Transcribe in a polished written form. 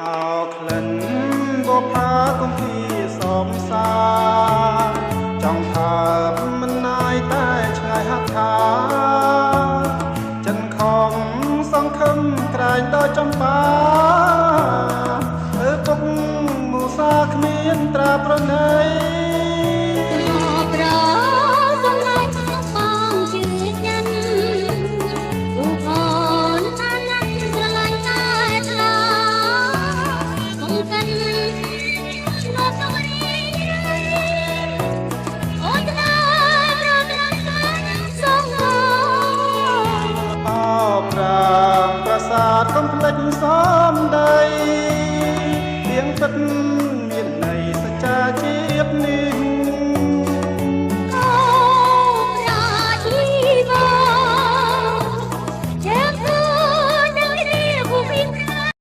អោក្លិនបុផាគំពីសំសាចង់ថាមិនណាយតែឆ្ងាយហាត់ថាចិនខំសង្ឃឹមក្រែងដល់ចំបាពុកមូសាគ្មានត្រាប្រណីកំភ្លេចសំដីទៀងពិតមានន័យសច្ចាជាតិនេះ